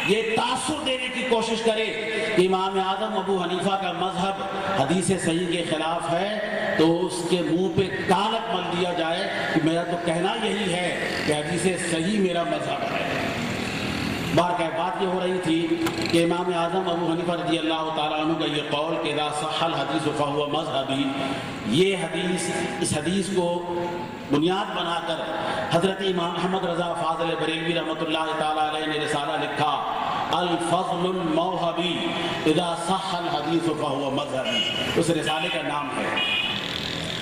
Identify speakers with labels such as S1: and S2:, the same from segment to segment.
S1: یہ تاثر دینے کی کوشش کرے کہ امام اعظم ابو حنیفہ کا مذہب حدیث صحیح کے خلاف ہے، تو اس کے منہ پہ کالک مل دیا جائے کہ میرا تو کہنا یہی ہے کہ حدیث صحیح میرا مذہب ہے۔ بار بات یہ ہو رہی تھی کہ امام اعظم ابو حنیفہ رضی اللہ تعالیٰ عنہ کا یہ قول کہ اذا صح الحدیث فہو مذہبی، یہ حدیث، اس حدیث کو بنیاد بنا کر حضرت امام محمد رضا فاضل بریلوی رحمۃ اللہ تعالیٰ علیہ نے رسالہ لکھا الفضل الموہبی اذا صح الحدیث فہو مذہبی، اس رسالے کا نام ہے۔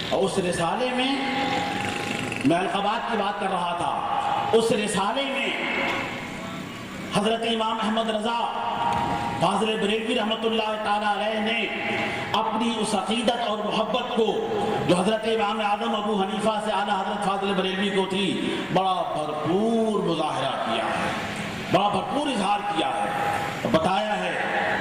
S1: اور اس رسالے میں القابات کی بات کر رہا تھا، اس رسالے میں حضرت امام احمد رضا فاضل بریلوی رحمۃ اللہ تعالیٰ علیہ نے اپنی اس عقیدت اور محبت کو جو حضرت امام اعظم ابو حنیفہ سے اعلیٰ حضرت فاضل بریلوی کو تھی، بڑا بھرپور مظاہرہ کیا ہے، بڑا بھرپور اظہار کیا ہے، بتایا ہے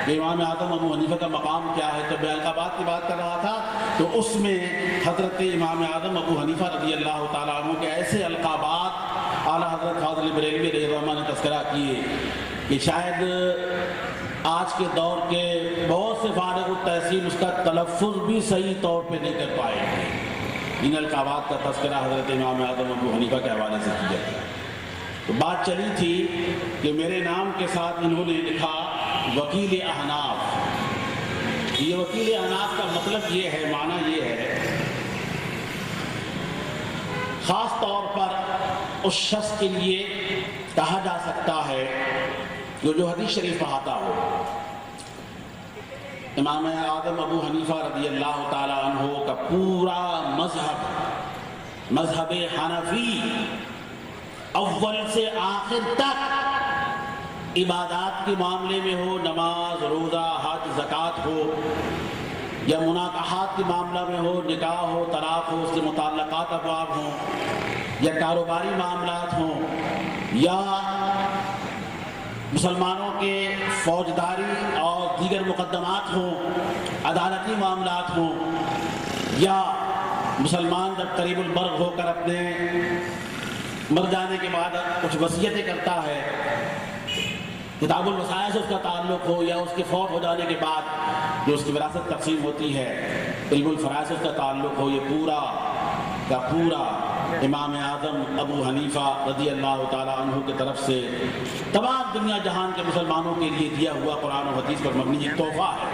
S1: کہ امام اعظم ابو حنیفہ کا مقام کیا ہے۔ جب میں القابات کی بات کر رہا تھا تو اس میں حضرت امام اعظم ابو حنیفہ رضی اللہ تعالیٰ عنہ کے ایسے القابات اعلیٰ حضرت فاضل بریلوی رضی اللہ عنہ نے تذکرہ کیے کہ شاید آج کے دور کے بہت سے فارغ التحصیل اس کا تلفظ بھی صحیح طور پہ نہیں کر پائے گے۔ ان القابات کا تذکرہ حضرت امام اعظم ابو حنیفہ کے حوالے سے کیا گیا۔ تو بات چلی تھی کہ میرے نام کے ساتھ انہوں نے لکھا وکیل احناف۔ یہ وکیل احناف کا مطلب یہ ہے، معنی یہ ہے، خاص طور پر اس شخص کے لیے کہا جا سکتا ہے جو حدیث شریف پڑھاتا ہو۔ امام اعظم ابو حنیفہ رضی اللہ تعالی عنہ کا پورا مذہب حنفی اول سے آخر تک عبادات کے معاملے میں ہو، نماز، روزہ، حج، زکوٰۃ ہو، یا مناکحات کے معاملہ میں ہو، نکاح ہو، طلاق ہو، اس کے متعلقات ابواب ہوں، یا کاروباری معاملات ہوں، یا مسلمانوں کے فوجداری اور دیگر مقدمات ہوں، عدالتی معاملات ہوں، یا مسلمان جب قریب المرگ ہو کر اپنے مر جانے کے بعد کچھ وصیتیں کرتا ہے، کتاب الوصایا سے اس کا تعلق ہو، یا اس کے فوت ہو جانے کے بعد جو اس کی وراثت تقسیم ہوتی ہے، علم الفرائض سے اس کا تعلق ہو، یہ پورا کا پورا امام اعظم ابو حنیفہ رضی اللہ تعالیٰ عنہ کی طرف سے تمام دنیا جہان کے مسلمانوں کے لیے دیا ہوا قرآن و حدیث پر مبنی ایک تحفہ ہے۔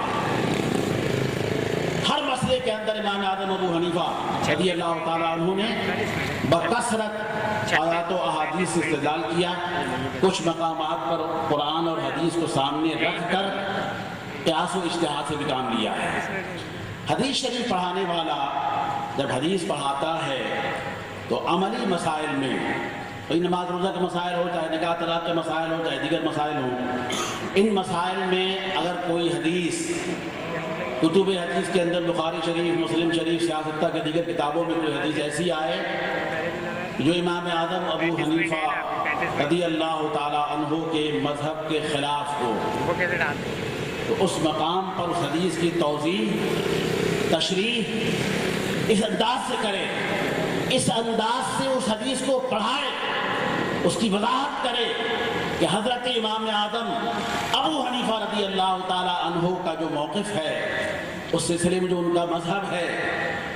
S1: ہر مسئلے کے اندر امام اعظم ابو حنیفہ رضی اللہ تعالیٰ عنہ نے بکثرت آیات و احادیث سے استدلال کیا، کچھ مقامات پر قرآن اور حدیث کو سامنے رکھ کر قیاس و اجتہاد سے بھی کام لیا ہے۔ حدیث شریف پڑھانے والا جب حدیث پڑھاتا ہے تو عملی مسائل میں، نماز روزہ کے مسائل ہو، چاہے نکاح طلاق کے مسائل ہو، چاہے دیگر مسائل ہوں، ان مسائل میں اگر کوئی حدیث کتب حدیث کے اندر بخاری شریف، مسلم شریف، سیاستہ کے دیگر کتابوں میں کوئی حدیث ایسی آئے جو امام اعظم ابو حنیفہ رضی اللہ تعالی عنہ کے مذہب کے خلاف ہو، تو اس مقام پر اس حدیث کی توضیح، تشریح اس انداز سے کرے، اس انداز سے اس حدیث کو پڑھائے، اس کی وضاحت کرے کہ حضرت امام اعظم ابو حنیفہ رضی اللہ تعالی عنہ کا جو موقف ہے، اس سلسلے میں جو ان کا مذہب ہے،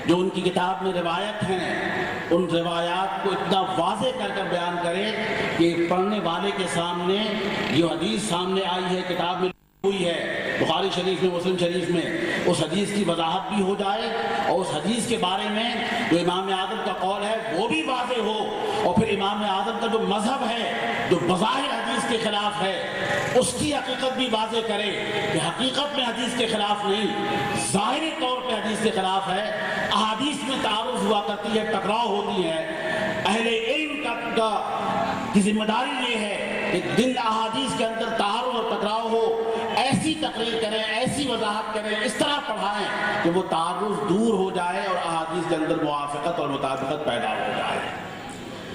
S1: جو ان کی کتاب میں روایت ہیں، ان روایات کو اتنا واضح کر کر بیان کرے کہ پڑھنے والے کے سامنے جو حدیث سامنے آئی ہے، کتاب میں ہوئی ہے، بخاری شریف میں، مسلم شریف میں، اس حدیث کی وضاحت بھی ہو جائے، اور اس حدیث کے بارے میں جو امام اعظم کا قول ہے وہ بھی واضح ہو، اور پھر امام اعظم کا جو مذہب ہے جو بظاہر حدیث کے خلاف ہے اس کی حقیقت بھی واضح کرے کہ حقیقت میں حدیث کے خلاف نہیں، ظاہری طور پہ حدیث کے خلاف ہے۔ احادیث میں تعارض ہوا کرتی ہے، ٹکراؤ ہوتی ہے، اہل علم کی ذمہ داری یہ ہے کہ جن احادیث کے اندر تعارض اور ٹکراؤ ہو، ایسی تقریر کریں، ایسی وضاحت کریں، اس طرح پڑھائیں کہ وہ تعارض دور ہو جائے اور احادیث کے اندر موافقت اور مطابقت پیدا ہو جائے۔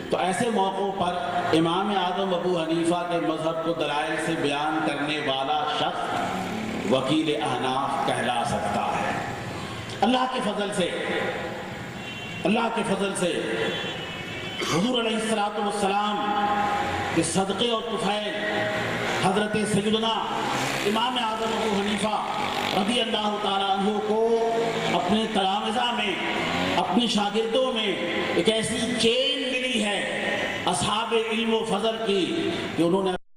S1: تو ایسے موقعوں پر امام اعظم ابو حنیفہ کے مذہب کو دلائل سے بیان کرنے والا شخص وکیل احناف کہلا سکتا ہے۔ اللہ کے فضل سے حضور علیہ السلام کے صدقے اور طفیل حضرت سیدنا امام اعظم ابو حنیفہ رضی اللہ تعالیٰ عنہ کو اپنے تلامذہ میں، اپنے شاگردوں میں ایک ایسی چین ملی ہے اصحاب علم و فضل کی کہ انہوں نے